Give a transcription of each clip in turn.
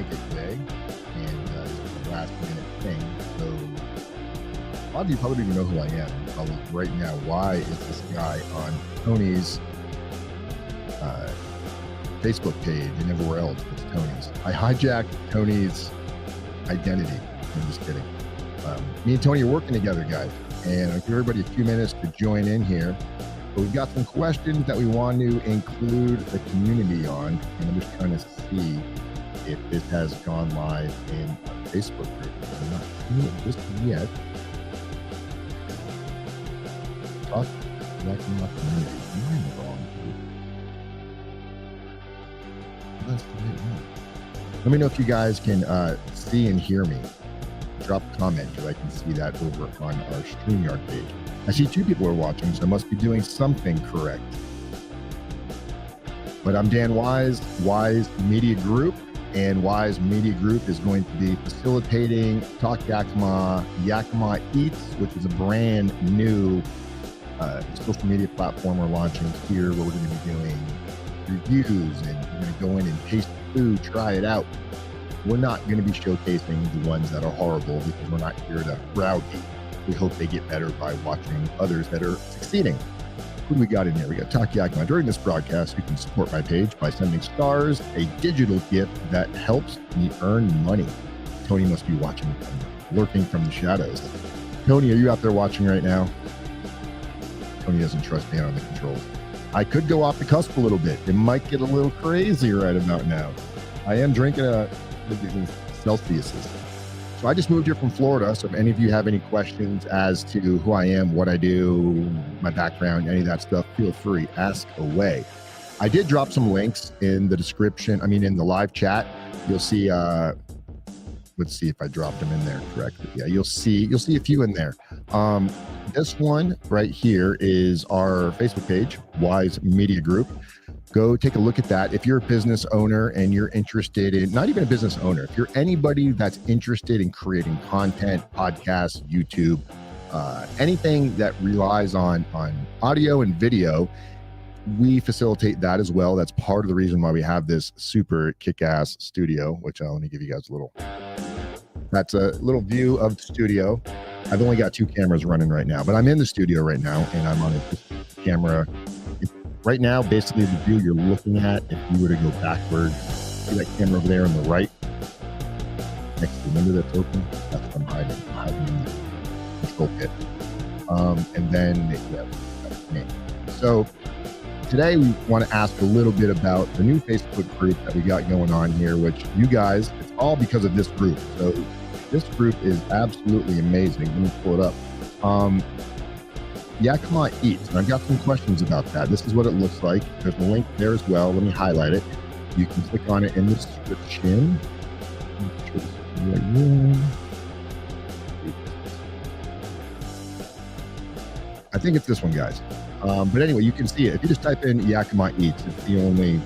make it today, and it's a last minute thing. So a lot of you probably don't even know who I am. Probably right now, why is this guy on Tony's Facebook page and everywhere else? It's Tony's. I hijacked Tony's identity. I'm just kidding. Me and Tony are working together, guys, and I'll give everybody a few minutes to join in here. But we've got some questions that we want to include the community on, and I'm just trying to see if this has gone live in our Facebook group. I'm not seeing it just yet. Talk Yakima community. Am I in the wrong group? That's the right one. Let me know if you guys can see and hear me. Drop a comment because I can see that over on our StreamYard page. I see 2 people are watching, so I must be doing something correct. But I'm Dan Wise, Wise Media Group, and Wise Media Group is going to be facilitating Talk Yakima, Yakima Eats, which is a brand new social media platform we're launching here, where we're going to be doing reviews, and we're going to go in and taste the food, try it out. We're not going to be showcasing the ones that are horrible because we're not here to browbeat. We hope they get better by watching others that are succeeding. Who do we got in here? We got Talk Yakima. During this broadcast, you can support my page by sending stars, a digital gift that helps me earn money. Tony must be watching, lurking from the shadows. Tony, are you out there watching right now? Tony doesn't trust me on the controls. I could go off the cusp a little bit. It might get a little crazy right about now. I am drinking Celsiuses. So I just moved here from Florida. So if any of you have any questions as to who I am, what I do, my background, any of that stuff, feel free, ask away. I did drop some links in the description. In the live chat. You'll see, let's see if I dropped them in there correctly. Yeah, you'll see a few in there. This one right here is our Facebook page, Wise Media Group. Go take a look at that. If you're a business owner and you're interested in, not even a business owner, if you're anybody that's interested in creating content, podcasts, YouTube, anything that relies on audio and video, we facilitate that as well. That's part of the reason why we have this super kick-ass studio, which let me give you guys that's a little view of the studio. I've only got 2 cameras running right now, but I'm in the studio right now and I'm on a camera. Right now, basically the view you're looking at, if you were to go backwards, see that camera over there on the right, next to the window that's open, that's what I'm hiding in the control pit. And then, yeah, that's me. So today we want to ask a little bit about the new Facebook group that we got going on here, which you guys, it's all because of this group. So this group is absolutely amazing. Let me pull it up. Yakima Eats, and I've got some questions about that. This is what it looks like. There's a link there as well. Let me highlight it. You can click on it in the description. I think it's this one, guys. But anyway, you can see it. If you just type in Yakima Eats, it's the only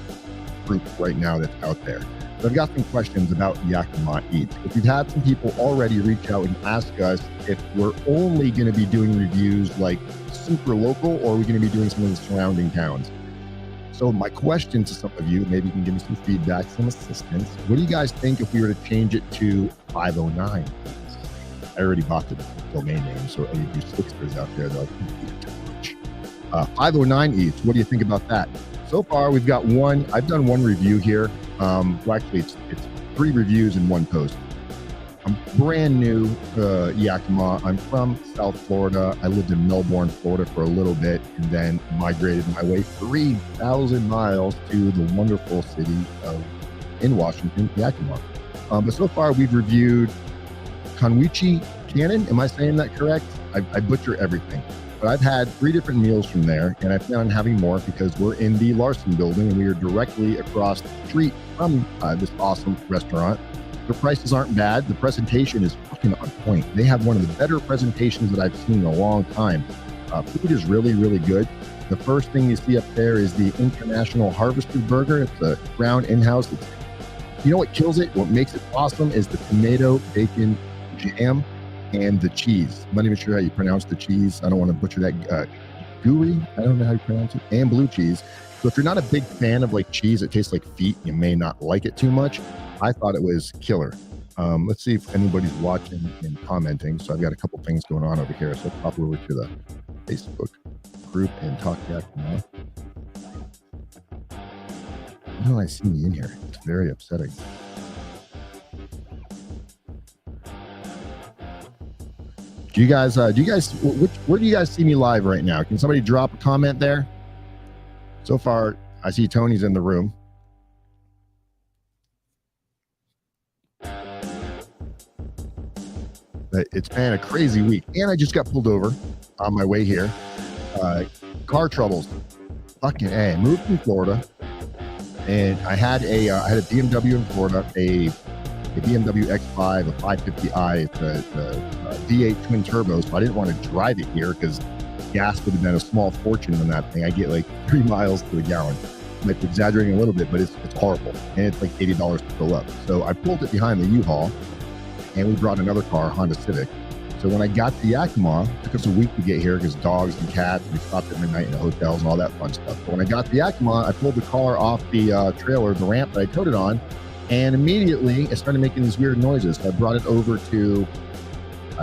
group right now that's out there. So I've got some questions about Yakima Eats. If we've had some people already reach out and ask us if we're only going to be doing reviews like super local, or are we going to be doing some of the surrounding towns? So my question to some of you, maybe you can give me some feedback, some assistance. What do you guys think if we were to change it to 509? I already bought the domain name, so any of you slicksters out there, they're like, 509 Eats, what do you think about that? So far, we've got one. I've done one review here. Well, actually, it's 3 reviews in 1 post. I'm brand new to Yakima. I'm from South Florida. I lived in Melbourne, Florida for a little bit, and then migrated my way 3,000 miles to the wonderful city in Washington, Yakima. But so far, we've reviewed Conwichi Cannon. Am I saying that correct? I butcher everything. But I've had 3 different meals from there, and I plan on having more because we're in the Larson building and we are directly across the street from this awesome restaurant. The prices aren't bad. The presentation is fucking on point. They have one of the better presentations that I've seen in a long time. Food is really, really good. The first thing you see up there is the International Harvested Burger. It's a ground in-house. You know what kills it? What makes it awesome is the tomato bacon jam and the cheese. I'm not even sure how you pronounce the cheese. I don't want to butcher that. Gooey, I don't know how you pronounce it. And blue cheese. So if you're not a big fan of like cheese, it tastes like feet, you may not like it too much. I thought it was killer. Let's see if anybody's watching and commenting. So I've got a couple things going on over here. So let's pop over to the Facebook group and talk Yakima. No, I see me in here. It's very upsetting. Do you guys, where do you guys see me live right now? Can somebody drop a comment there? So far, I see Tony's in the room. But it's been a crazy week. And I just got pulled over on my way here. Car troubles. Fucking A. Moved from Florida. And I had a BMW in Florida, a BMW X5, a 550i, the V8 twin turbo. So I didn't want to drive it here because gas would have been a small fortune on that thing. I get like 3 miles to the gallon. I might be exaggerating a little bit, but it's horrible. And it's like $80 to fill up. So I pulled it behind the U-Haul and we brought another car, Honda Civic. So when I got to Yakima, it took us a week to get here because dogs and cats, we stopped at midnight in the hotels and all that fun stuff. But when I got to Yakima, I pulled the car off the trailer, the ramp that I towed it on, and immediately it started making these weird noises. So I brought it over to,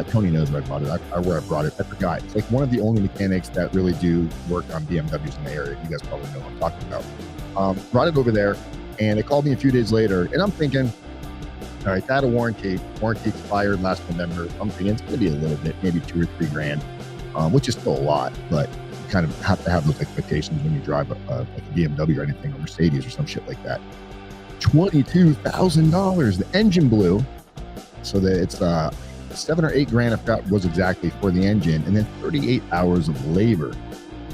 Tony knows where I brought it. Where I brought it, I forgot. It's like one of the only mechanics that really do work on BMWs in the area. You guys probably know what I'm talking about. Brought it over there, and they called me a few days later, and I'm thinking, all right, that a warranty expired last November. I'm thinking it's going to be a little bit, maybe $2 or $3 grand, which is still a lot, but you kind of have to have those expectations when you drive like a BMW or anything, or Mercedes or some shit like that. $22,000. The engine blew, so that it's $7 or $8 grand if that was exactly for the engine, and then 38 hours of labor.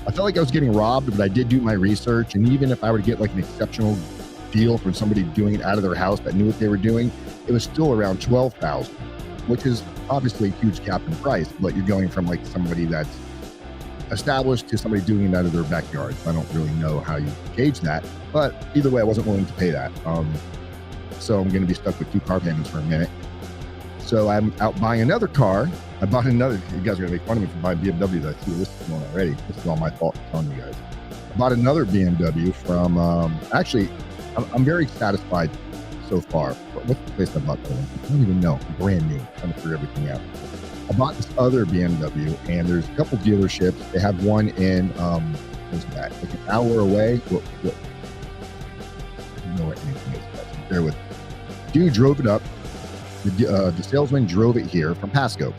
I felt like I was getting robbed, but I did do my research, and even if I were to get like an exceptional deal from somebody doing it out of their house that knew what they were doing, it was still around $12,000, which is obviously a huge cap in price, but you're going from like somebody that's established to somebody doing it out of their backyard. So I don't really know how you gauge that, but either way, I wasn't willing to pay that. So I'm going to be stuck with 2 car payments for a minute. So I'm out buying another car. I bought another, you guys are going to make fun of me for buying BMWs. I see this one already. This is all my fault for telling you guys. I bought another BMW from, actually, I'm very satisfied so far. What's the place I bought that one? I don't even know. Brand new. I'm trying to figure everything out. I bought this other BMW, and there's a couple dealerships. They have one in, where's that? Like an hour away. I don't know where anything is. Bear with me. Dude drove it up. The salesman drove it here from Pasco.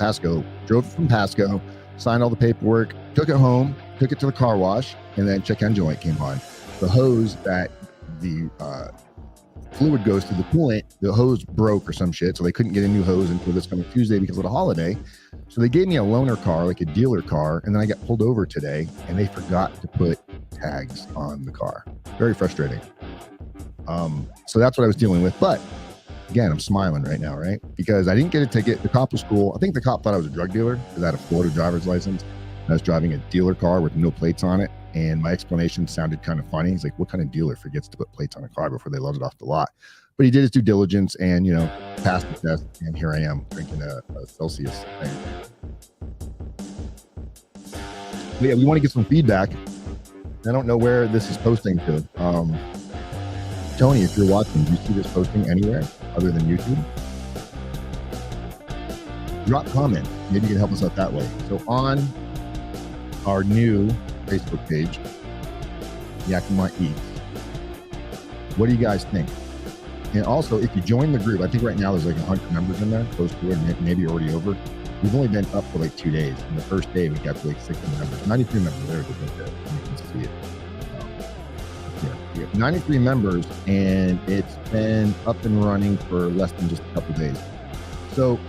Drove it from Pasco, signed all the paperwork, took it home, took it to the car wash, and then check engine light came on. The hose that the fluid goes to the coolant, the hose broke or some shit, so they couldn't get a new hose until this coming Tuesday because of the holiday. So they gave me a loaner car, like a dealer car, and then I got pulled over today, and they forgot to put tags on the car. Very frustrating. So that's what I was dealing with, but again, I'm smiling right now, right? Because I didn't get a ticket. The cop was cool. I think the cop thought I was a drug dealer because I had a Florida driver's license. I was driving a dealer car with no plates on it. And my explanation sounded kind of funny. He's like, what kind of dealer forgets to put plates on a car before they load it off the lot? But he did his due diligence and, passed the test. And here I am drinking a Celsius thing. But yeah, we want to get some feedback. I don't know where this is posting to. Tony, if you're watching, do you see this posting anywhere other than YouTube? Drop comments. Maybe you can help us out that way. So on our new Facebook page, Yakima Eats, what do you guys think? And also, if you join the group, I think right now there's like 100 members in there, close to it, maybe already over. We've only been up for like 2 days. And the first day we got to like 60 members, 93 members there. You can see it. We have 93 members, and it's been up and running for less than just a couple days. So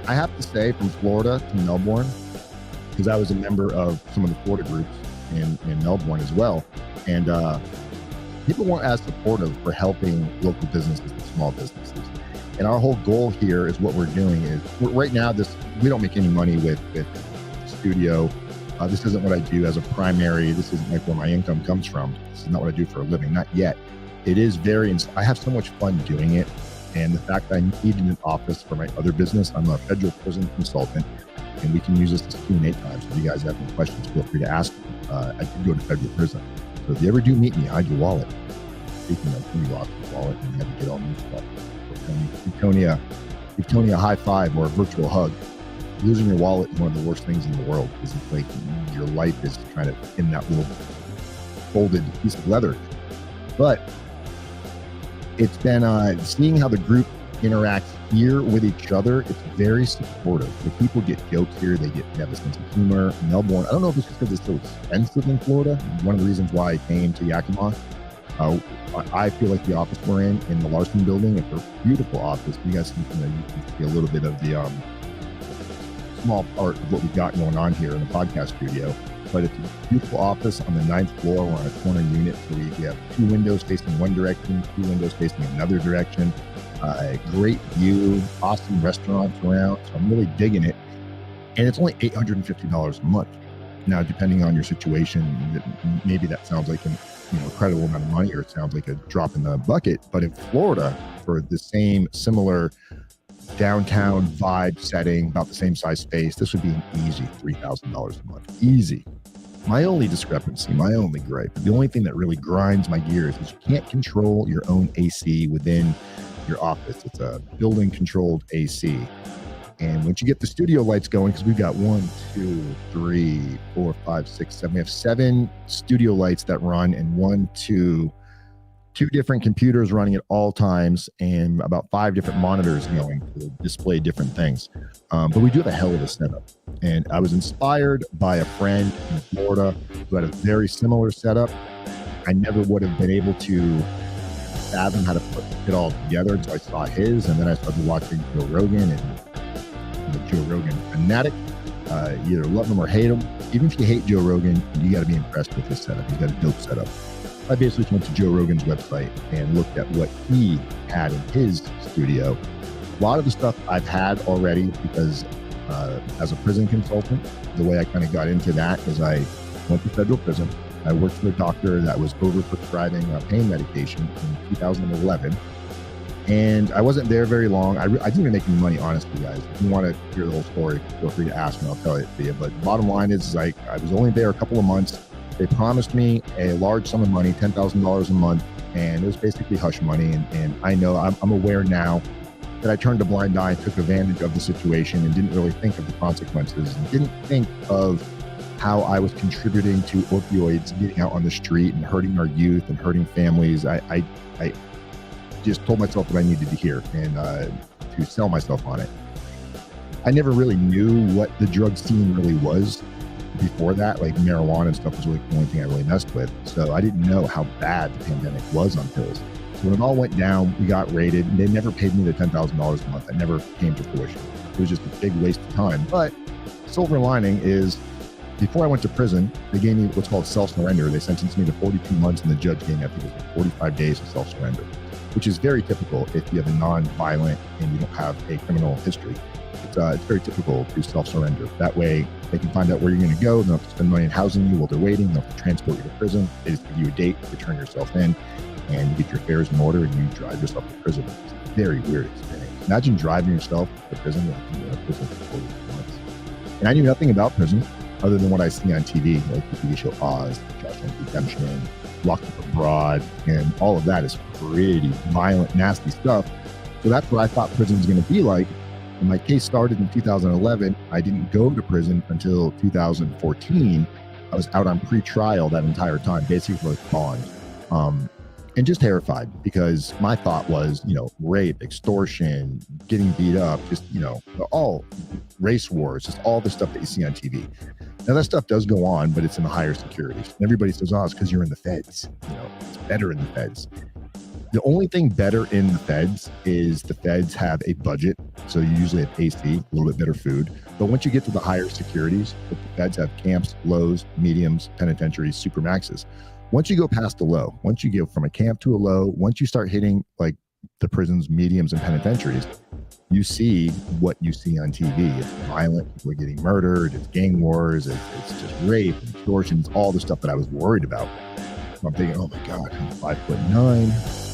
I have to say, from Florida to Melbourne, because I was a member of some of the Florida groups in Melbourne as well, and people weren't as supportive for helping local businesses and small businesses. And our whole goal here is what we're doing is, right now, we don't make any money with the studio. This isn't what I do as a primary. This isn't like where my income comes from. This is not what I do for a living, not yet. It is I have so much fun doing it. And the fact that I needed an office for my other business, I'm a federal prison consultant, and we can use this as Q&A time. So if you guys have any questions, feel free to ask me. I can go to federal prison. So if you ever do meet me, hide your wallet. Speaking of, you lost your wallet and you had to get all new stuff. give Tony a high five or a virtual hug. Losing your wallet is one of the worst things in the world, because it's like your life is kind of in that little folded piece of leather. But it's been seeing how the group interacts here with each other. It's very supportive. The people get jokes here. They have a sense of humor. Melbourne, I don't know if it's just because it's so expensive in Florida. One of the reasons why I came to Yakima. I feel like the office we're in the Larson building, it's a beautiful office. You guys can, you can see a little bit of the small part of what we've got going on here in the podcast studio. But it's a beautiful office on the 9th floor. We're on a corner unit, so we have 2 windows facing one direction, 2 windows facing another direction. A great view, awesome restaurants around. So I'm really digging it. And it's only $850 a month. Now, depending on your situation, maybe that sounds like an incredible amount of money, or it sounds like a drop in the bucket. But in Florida, for the same similar downtown vibe setting, about the same size space, this would be an easy $3,000 a month. Easy. My only discrepancy, my only gripe, the only thing that really grinds my gears is you can't control your own AC within your office. It's a building controlled AC. And once you get the studio lights going, because we've got 1, 2, 3, 4, 5, 6, 7. We have 7 studio lights that run, and 2 different computers running at all times, and about 5 different monitors going to display different things. But we do have a hell of a setup. And I was inspired by a friend in Florida who had a very similar setup. I never would have been able to fathom how to put it all together until I saw his, and then I started watching Joe Rogan, and I'm a Joe Rogan fanatic. You either love him or hate him. Even if you hate Joe Rogan, you got to be impressed with his setup. He's got a dope setup. I basically went to Joe Rogan's website and looked at what he had in his studio. A lot of the stuff I've had already, because as a prison consultant, the way I kind of got into that is I went to federal prison. I worked for a doctor that was overprescribing pain medication in 2011. And I wasn't there very long. I didn't even make any money, honestly, guys. If you want to hear the whole story, feel free to ask me. I'll tell it to you. But bottom line is I was only there a couple of months. They promised me a large sum of money, $10,000 a month. And it was basically hush money. And I know I'm aware now that I turned a blind eye, took advantage of the situation, and didn't really think of the consequences, and didn't think of how I was contributing to opioids, getting out on the street and hurting our youth and hurting families. I just told myself what I needed to hear, and to sell myself on it. I never really knew what the drug scene really was before that. Like marijuana and stuff was really the only thing I really messed with. So I didn't know how bad the pandemic was on pills. So when it all went down, we got raided, and they never paid me the $10,000 a month. That never came to fruition. It was just a big waste of time. But silver lining is, before I went to prison, they gave me what's called self-surrender. They sentenced me to 42 months, and the judge gave me, I think it was like 45 days of self-surrender, which is very typical if you have a non-violent and you don't have a criminal history. It's very typical to self-surrender. That way, they can find out where you're going to go. They don't have to spend money in housing you while they're waiting. They don't have to transport you to prison. They just give you a date to turn yourself in, and you get your affairs in order, and you drive yourself to prison. It's a very weird experience. Imagine driving yourself to prison. Prison for 42 months. And I knew nothing about prison other than what I see on TV, like the TV show Oz, Shawshank Redemption, Locked Up Abroad, and all of that is pretty violent, nasty stuff. So that's what I thought prison was going to be like. When my case started in 2011, I didn't go to prison until 2014. I was out on pre-trial that entire time, basically for bond. And just terrified, because my thought was, rape, extortion, getting beat up, just, all race wars, just all the stuff that you see on TV. Now that stuff does go on, but it's in the higher securities. And everybody says, it's because you're in the feds. It's better in the feds. The only thing better in the feds is the feds have a budget. So you usually have AC, a little bit better food. But once you get to the higher securities, the feds have camps, lows, mediums, penitentiaries, supermaxes. Once you go past the low, once you go from a camp to a low, once you start hitting like the prisons, mediums, and penitentiaries, you see what you see on TV. It's violent, people are getting murdered, it's gang wars, it's just rape, extortion, it's all the stuff that I was worried about. So I'm thinking, oh my God, I'm 5'9".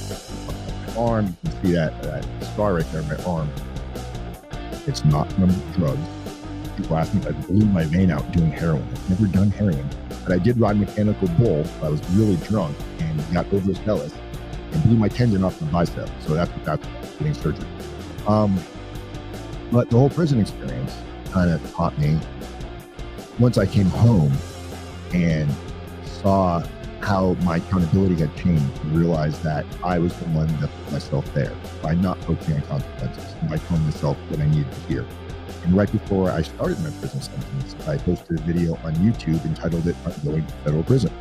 My arm, you can see that scar right there on my arm. It's not from drugs. People ask me if I blew my vein out doing heroin. I've never done heroin, but I did ride mechanical bull. I was really drunk and got overzealous. and blew my tendon off my bicep. So that's getting surgery. But the whole prison experience kind of taught me, once I came home and saw how my accountability had changed, and realized that I was the one that put myself there by not focusing on consequences and by telling myself what I needed to hear. And right before I started my prison sentence, I posted a video on YouTube entitled it, "I'm Going to Federal Prison,"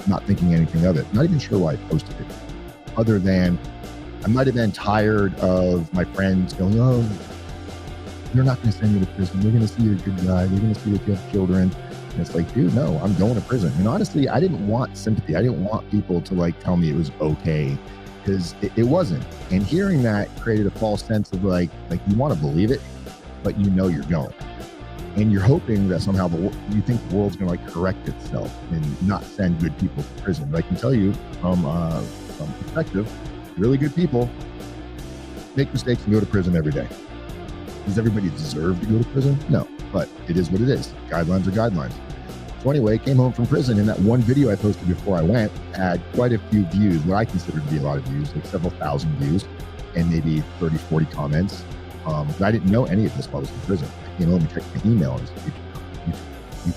not thinking anything of it, not even sure why I posted it, other than I might have been tired of my friends going, "Oh, they're not going to send you to prison. They're going to see you're a good guy. They're going to see that you have children." And it's like, dude, no, I'm going to prison. And honestly, I didn't want sympathy. I didn't want people to like tell me it was okay, because it wasn't. And hearing that created a false sense of like you want to believe it, but you know you're going. And you're hoping that somehow you think the world's going to like correct itself and not send good people to prison. But I can tell you from perspective, really good people make mistakes and go to prison every day. Does everybody deserve to go to prison? No, but it is what it is. Guidelines are guidelines. So anyway, came home from prison, and that one video I posted before I went had quite a few views, what I consider to be a lot of views, like several thousand views, and maybe 30, 40 comments. But I didn't know any of this while I was in prison. I came home and checked my email, and it was YouTube.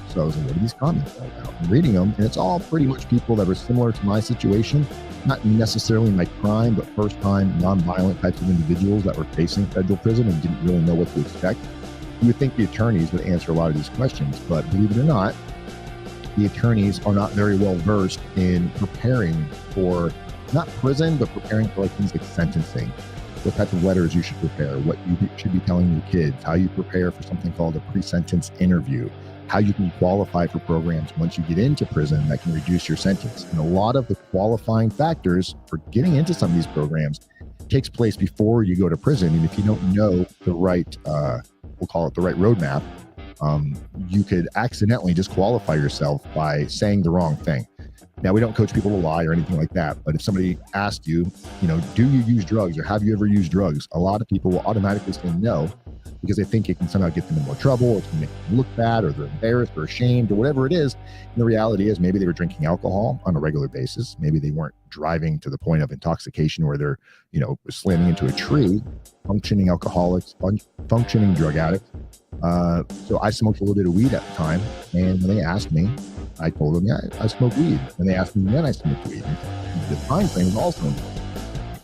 So I was like, what are these comments all about? I'm reading them, and it's all pretty much people that were similar to my situation, not necessarily my crime, but first-time, non-violent types of individuals that were facing federal prison and didn't really know what to expect. You would think the attorneys would answer a lot of these questions, but believe it or not, the attorneys are not very well versed in preparing for, not prison, but preparing for like things like sentencing. What type of letters you should prepare, what you should be telling your kids, how you prepare for something called a pre-sentence interview, how you can qualify for programs once you get into prison that can reduce your sentence. And a lot of the qualifying factors for getting into some of these programs takes place before you go to prison. And if you don't know the right, we'll call it the right roadmap, you could accidentally disqualify yourself by saying the wrong thing. Now, we don't coach people to lie or anything like that, but if somebody asked you, do you use drugs or have you ever used drugs? A lot of people will automatically say no, because they think it can somehow get them in more trouble, or it's going to make them look bad, or they're embarrassed or ashamed or whatever it is. And the reality is maybe they were drinking alcohol on a regular basis. Maybe they weren't driving to the point of intoxication where they're, slamming into a tree. Functioning alcoholics, functioning drug addicts. So I smoked a little bit of weed at the time. And when they asked me, I told them, yeah, I smoke weed. And they asked me when I smoked weed. And the time frame was also important.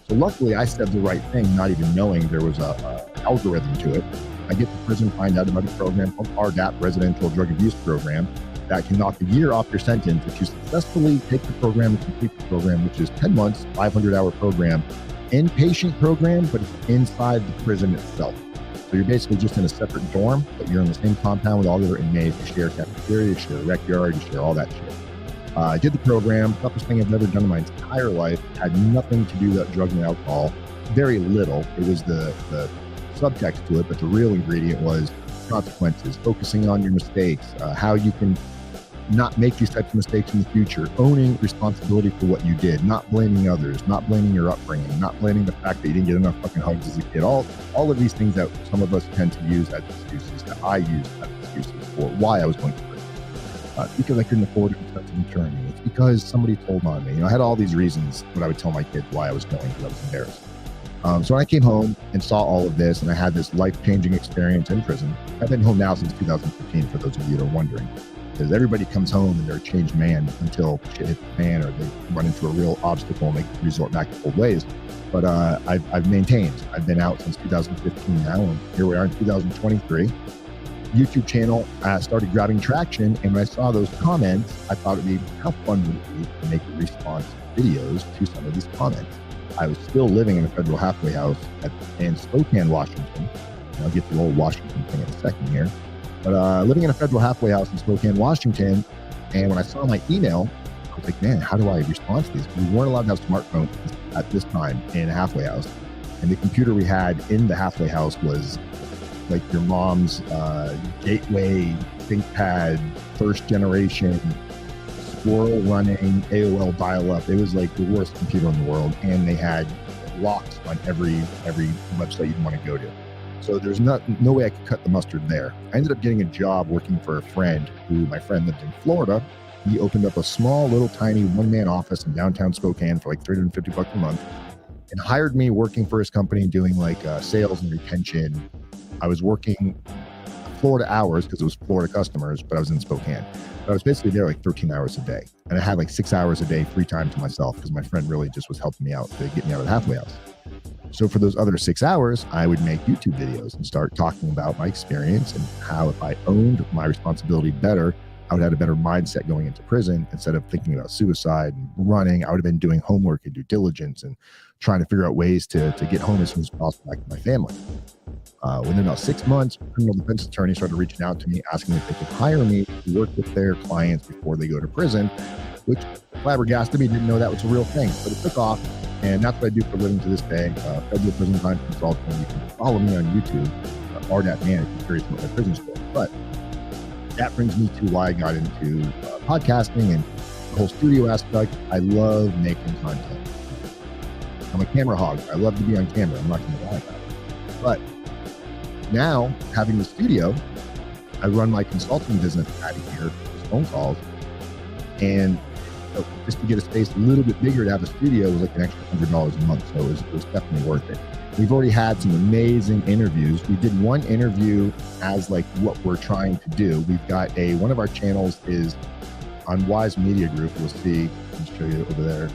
So luckily I said the right thing, not even knowing there was a algorithm to it. I get to prison, find out about a program called RDAP, Residential Drug Abuse Program, that can knock a year off your sentence if you successfully take the program and complete the program, which is 10 months, 500-hour program, inpatient program, but it's inside the prison itself. So you're basically just in a separate dorm, but you're in the same compound with all the other inmates. You share a cafeteria, you share a rec yard, you share all that shit. I did the program, toughest thing I've ever done in my entire life, had nothing to do with drugs and alcohol, very little. It was the subtext to it, but the real ingredient was consequences, focusing on your mistakes, how you can not make these types of mistakes in the future, owning responsibility for what you did, not blaming others, not blaming your upbringing, not blaming the fact that you didn't get enough fucking hugs as a kid. All of these things that some of us tend to use as excuses, that I used as excuses for why I was going to prison. Because I couldn't afford an attorney. It's because somebody told on me. I had all these reasons when I would tell my kids why I was going, because I was embarrassed. So when I came home and saw all of this, and I had this life-changing experience in prison. I've been home now since 2015, for those of you that are wondering. Because everybody comes home and they're a changed man until shit hits the fan, or they run into a real obstacle and they resort back to old ways. But I've maintained. I've been out since 2015 now, and here we are in 2023. YouTube channel started grabbing traction, and when I saw those comments, I thought it'd be, how fun would it be to make response videos to some of these comments. I was still living in a federal halfway house in Spokane, Washington. I'll get to the old Washington thing in a second here. But living in a federal halfway house in Spokane, Washington, and when I saw my email, I was like, man, how do I respond to these? We weren't allowed to have smartphones at this time in a halfway house. And the computer we had in the halfway house was like your mom's Gateway, ThinkPad, first generation, squirrel running, AOL dial-up. It was like the worst computer in the world. And they had locks on every website you'd want to go to. So there's no way I could cut the mustard there. I ended up getting a job working for a friend my friend lived in Florida, He opened up a small, little, tiny one-man office in downtown Spokane for like $350 a month, and hired me working for his company doing like sales and retention. I was working Florida hours because it was Florida customers, but I was in Spokane. But I was basically there like 13 hours a day. And I had like 6 hours a day free time to myself because my friend really just was helping me out to get me out of the halfway house. So for those other 6 hours, I would make YouTube videos and start talking about my experience and how if I owned my responsibility better, I would have a better mindset going into prison. Instead of thinking about suicide and running, I would have been doing homework and due diligence and trying to figure out ways to get home as soon as possible back to my family. Within about 6 months, criminal defense attorneys started reaching out to me, asking if they could hire me to work with their clients before they go to prison, which flabbergasted me, didn't know that was a real thing. But it took off, and that's what I do for a living to this day. Federal prison crime consultant. You can follow me on YouTube, RDatMan, if you're curious about my prison story. But that brings me to why I got into podcasting and the whole studio aspect. I love making content. I'm a camera hog. I love to be on camera. I'm not going to lie about it. But now, having the studio, I run my consulting business out of here, just phone calls, and just to get a space a little bit bigger to have a studio was like an extra $100 a month, so it was definitely worth it. We've already had some amazing interviews. We did one interview as like what we're trying to do. We've got one of our channels is on Wise Media Group. We'll see. I'll show you over there.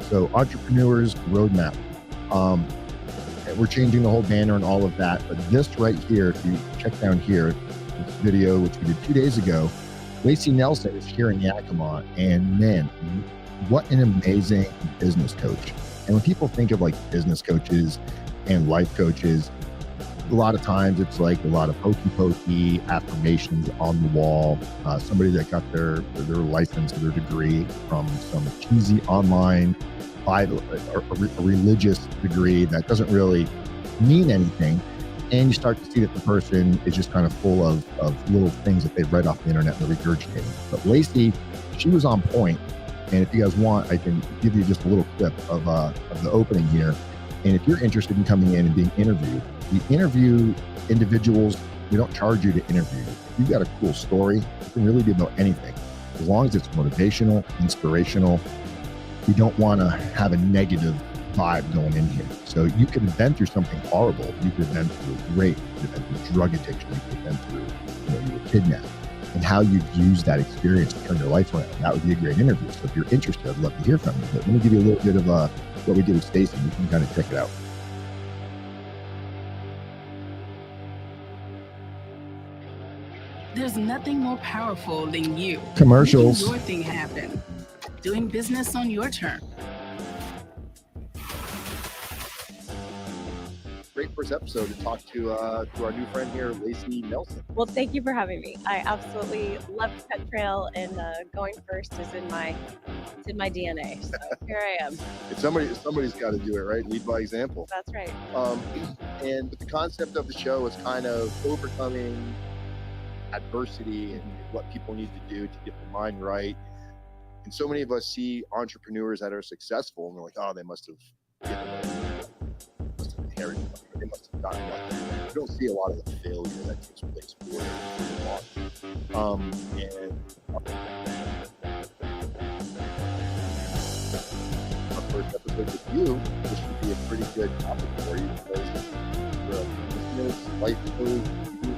So Entrepreneurs Roadmap. We're changing the whole banner and all of that. But this right here, if you check down here, this video, which we did 2 days ago, Lacey Nelson is here in Yakima. And man, what an amazing business coach. And when people think of like business coaches and life coaches, a lot of times it's like a lot of hokey affirmations on the wall. Somebody that got their license or their degree from some cheesy online Bible or a religious degree that doesn't really mean anything. And you start to see that the person is just kind of full of little things that they've read off the internet and they're regurgitating. But Lacey, she was on point. And if you guys want, I can give you just a little clip of the opening here. And if you're interested in coming in and being interviewed, we interview individuals. We don't charge you to interview. If you've got a cool story, it can really be about anything. As long as it's motivational, inspirational, we don't want to have a negative vibe going in here. So you could have been through something horrible. You could have been through rape. You could have been through drug addiction. You could have been through, you were kidnapped. And how you'd use that experience to turn your life around. That would be a great interview. So if you're interested, I'd love to hear from you. But let me give you a little bit of what we did with Stacey. You can kind of check it out. There's nothing more powerful than you. Commercials. Making your thing happen. Doing business on your terms. Great first episode to talk to our new friend here, Lacey Nelson. Well, thank you for having me. I absolutely love the pet trail, and going first is in my DNA. So here I am. Somebody's got to do it, right? Lead by example. That's right. And the concept of the show is kind of overcoming adversity and what people need to do to get their mind right. And so many of us see entrepreneurs that are successful, and we're like, oh, they must have inherited money, or they must have gotten lucky. You don't see a lot of the failure that takes place for launch. And our first episode with you, this should be a pretty good topic for you because you're a business, life coach,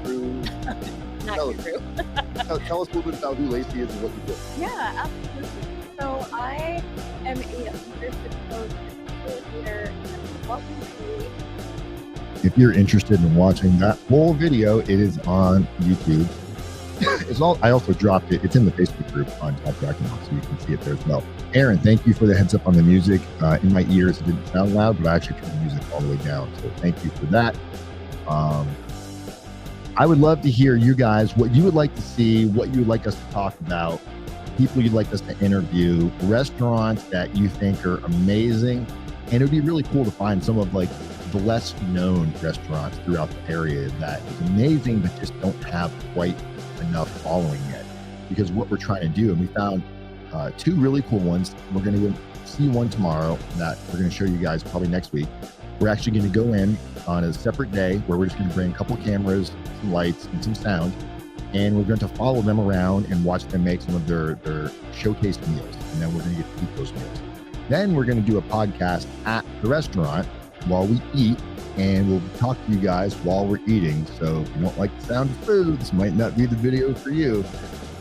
guru. Tell us a little bit about who Lacey is and what you do. Yeah, absolutely. So I am a leadership coach and facilitator. Welcome to. If you're interested in watching that whole video, it is on YouTube. I also dropped it. It's in the Facebook group on Top Yakima, so you can see it there as well. Aaron, thank you for the heads up on the music. In my ears, it didn't sound loud, but I actually turned the music all the way down. So thank you for that. I would love to hear you guys, what you would like to see, what you would like us to talk about, people you'd like us to interview, restaurants that you think are amazing. And it would be really cool to find some of like the less known restaurants throughout the area that is amazing, but just don't have quite enough following yet. Because what we're trying to do, and we found two really cool ones. We're going to see one tomorrow that we're going to show you guys probably next week. We're actually going to go in on a separate day where we're just going to bring a couple of cameras, some lights, and some sound. and we're going to follow them around and watch them make some of their showcase meals. And then we're going to get to eat those meals. Then we're going to do a podcast at the restaurant while we eat, and we'll talk to you guys while we're eating. So if you don't like the sound of food, this might not be the video for you.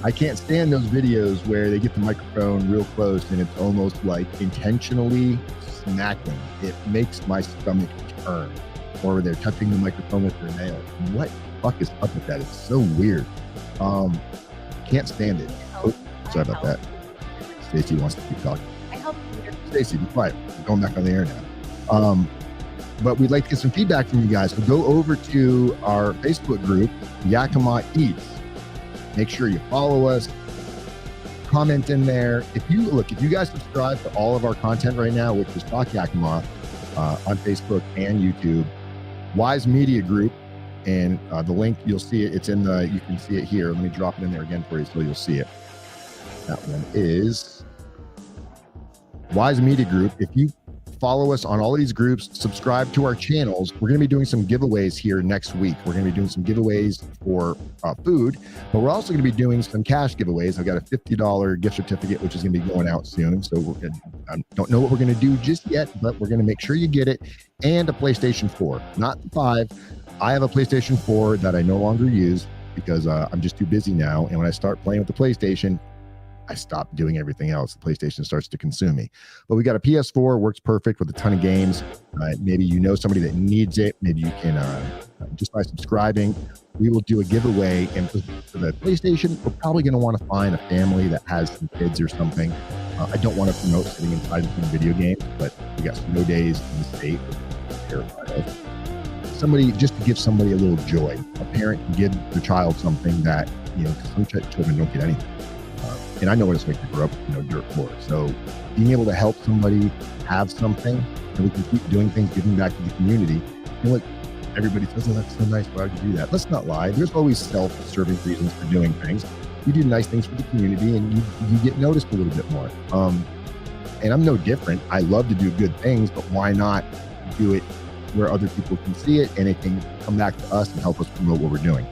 I can't stand those videos where they get the microphone real close and it's almost like intentionally smacking. It makes my stomach turn. Or they're touching the microphone with their nails. What the fuck is up with that? It's so weird. Can't stand it. Oh, sorry about that. Stacey wants to keep talking. Stacey, be quiet. We're going back on the air now. But we'd like to get some feedback from you guys. So go over to our Facebook group, Yakima Eats. Make sure you follow us, comment in there. If you guys subscribe to all of our content right now, which is Talk Yakima on Facebook and YouTube, Wise Media Group, and the link, you'll see it. It's in you can see it here. Let me drop it in there again for you so you'll see it. That one is Wise Media Group. If you follow us on all of these groups, subscribe to our channels, we're going to be doing some giveaways here next week. We're going to be doing some giveaways for food, but we're also going to be doing some cash giveaways. I've got a $50 gift certificate, which is going to be going out soon. So I don't know what we're going to do just yet, but we're going to make sure you get it, and a PlayStation 4, not the 5. I have a PlayStation 4 that I no longer use because I'm just too busy now. And when I start playing with the PlayStation, I stop doing everything else. The PlayStation starts to consume me. But we got a PS4, works perfect with a ton of games. Maybe you know somebody that needs it. Maybe you can, just by subscribing, we will do a giveaway. And for the PlayStation, we're probably going to want to find a family that has some kids or something. I don't want to promote sitting inside of some video games, but we got snow days in the state that I'm terrified of. Somebody, just to give somebody a little joy. A parent can give their child something that, some children don't get anything. And I know what it's like to grow up, dirt poor. So being able to help somebody have something, and we can keep doing things, giving back to the community. Look, everybody says, "Oh, that's so nice. Why would you do that?" Let's not lie. There's always self-serving reasons for doing things. You do nice things for the community, and you get noticed a little bit more. And I'm no different. I love to do good things, but why not do it where other people can see it and it can come back to us and help us promote what we're doing?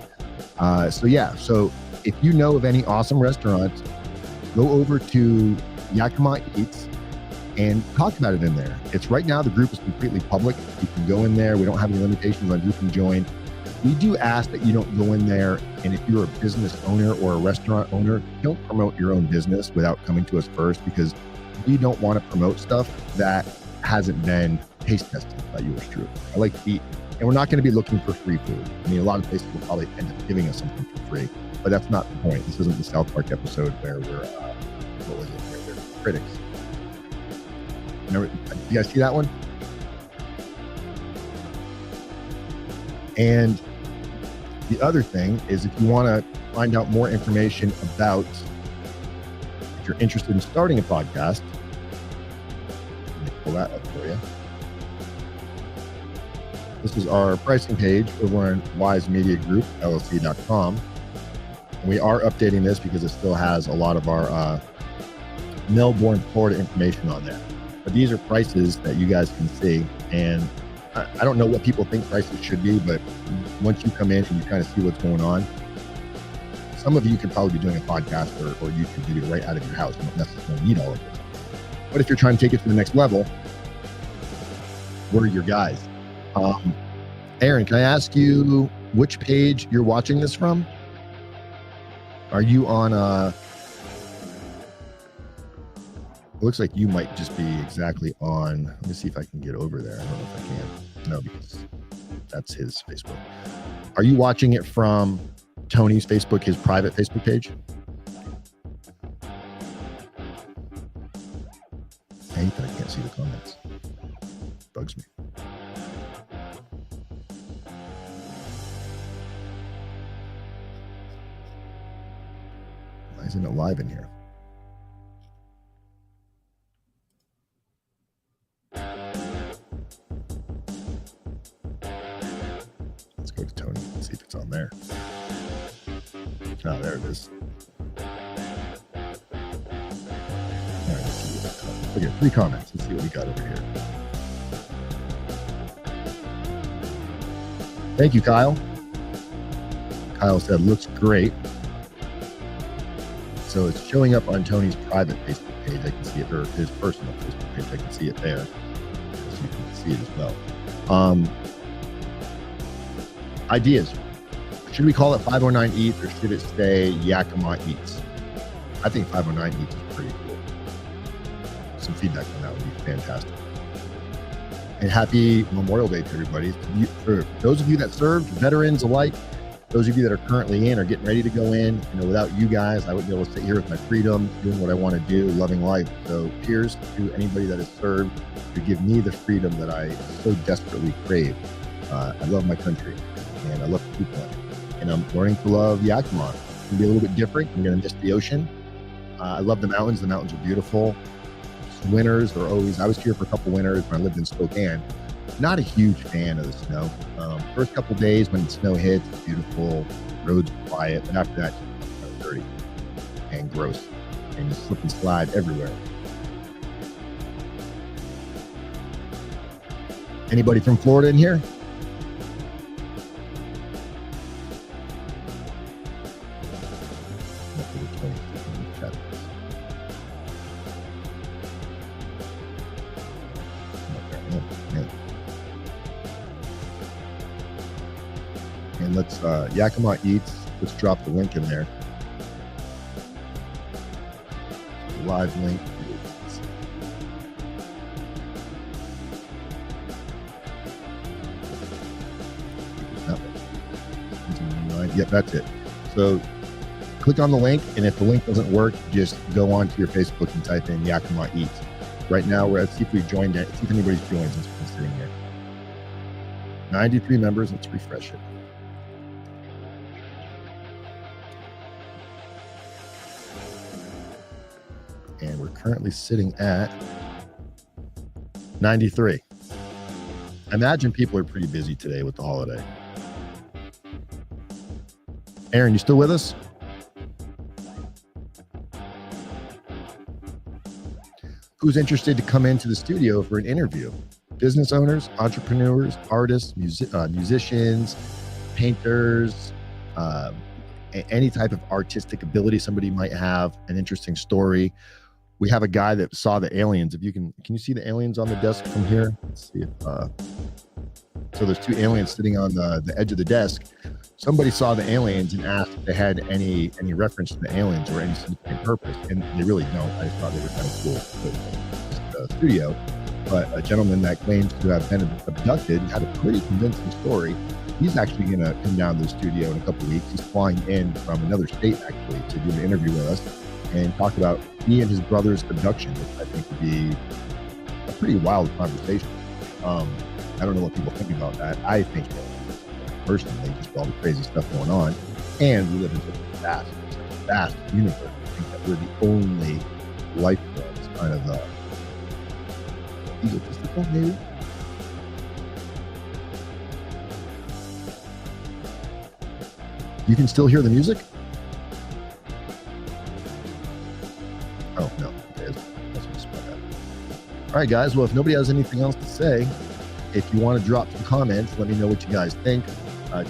So if you know of any awesome restaurants, go over to Yakima Eats and talk about it in there. It's right now, the group is completely public. You can go in there. We don't have any limitations on who can join. We do ask that you don't go in there, and if you're a business owner or a restaurant owner, don't promote your own business without coming to us first, because we don't want to promote stuff that hasn't been taste tested by yours truly. I like to eat, and we're not going to be looking for free food. I mean, a lot of places will probably end up giving us something for free, but that's not the point. This isn't the South Park episode where we're, where we're critics. You guys see that one? And the other thing is, if you want to find out more information about, if you're interested in starting a podcast, let me pull that up for you. This is our pricing page over on wisemediagroupllc.com. And we are updating this because it still has a lot of our Melbourne, Florida information on there. But these are prices that you guys can see. And I don't know what people think prices should be, but once you come in and you kind of see what's going on, some of you could probably be doing a podcast or YouTube video right out of your house. You don't necessarily need all of this. But if you're trying to take it to the next level, we're your guys. Aaron, can I ask you which page you're watching this from? Are you on it looks like you might just be exactly on, let me see if I can get over there. I don't know if I can. No, because that's his Facebook. Are you watching it from Tony's Facebook, his private Facebook page? I hate that I can't see the comments. Bugs me. Why isn't it live in here? Let's go to Tony and see if it's on there. Oh, there it is. All right, let's see what's up. Okay, 3 comments. Let's see what we got over here. Thank you, Kyle. Kyle said, looks great. So it's showing up on Tony's private Facebook page. I can see it, or his personal Facebook page. I can see it there. So you can see it as well. Ideas. Should we call it 509 Eats or should it stay Yakima Eats? I think 509 Eats is pretty cool. Some feedback on that would be fantastic. And happy Memorial Day to everybody. For those of you that served, veterans alike, those of you that are currently in or getting ready to go in, without you guys, I wouldn't be able to sit here with my freedom, doing what I want to do, loving life. So cheers to anybody that has served to give me the freedom that I so desperately crave. I love my country and I love the people in it. And I'm learning to love Yakima. It's going to be a little bit different. I'm going to miss the ocean. I love the mountains. The mountains are beautiful. Winters are always, I was here for a couple winters when I lived in Spokane. Not a huge fan of the snow. First couple days when the snow hits, it's beautiful, roads are quiet, but after that, it's kind of dirty and gross, and you slip and slide everywhere. Anybody from Florida in here? And let's Yakima Eats. Let's drop the link in there. Live link. Yep, that's it. So click on the link, and if the link doesn't work, just go on to your Facebook and type in Yakima Eats. Right now, let's see if we joined it. See if anybody's joined since we've been sitting here. 93 members. Let's refresh it. And we're currently sitting at 93. I imagine people are pretty busy today with the holiday. Aaron, you still with us? Who's interested to come into the studio for an interview? Business owners, entrepreneurs, artists, musicians, painters, any type of artistic ability somebody might have, an interesting story. We have a guy that saw the aliens. If you can you see the aliens on the desk from here? Let's see if, so there's two aliens sitting on the edge of the desk. Somebody saw the aliens and asked if they had any reference to the aliens or any significant purpose, and they really don't. I just thought they were kind of cool for the studio. But a gentleman that claims to have been abducted had a pretty convincing story. He's actually going to come down to the studio in a couple of weeks. He's flying in from another state, actually, to do an interview with us and talk about he and his brother's abduction, which I think would be a pretty wild conversation. I don't know what people think about that. I think personally, just all the crazy stuff going on, and we live in such a vast universe. I think that we're the only life forms kind of egotistical, maybe. You can still hear the music? Oh, no. Okay, that's just my bad. All right, guys. Well, if nobody has anything else to say, if you want to drop some comments, let me know what you guys think.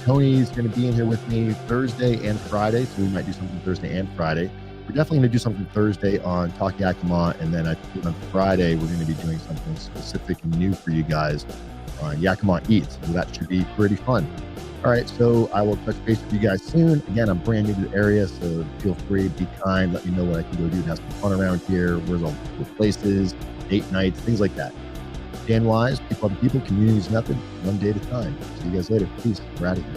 Tony's going to be in here with me Thursday and Friday, so we might do something Thursday and Friday. We're definitely going to do something Thursday on Talk Yakima, and then I think on Friday we're going to be doing something specific and new for you guys on Yakima Eats. So that should be pretty fun. All right, so I will touch base with you guys soon. Again, I'm brand new to the area, so feel free, be kind, let me know what I can go do to have some fun around here. Where's all the cool places, date nights, things like that. Dan Wise, people on people, communities method, one day at a time. See you guys later. Peace. We're out of here.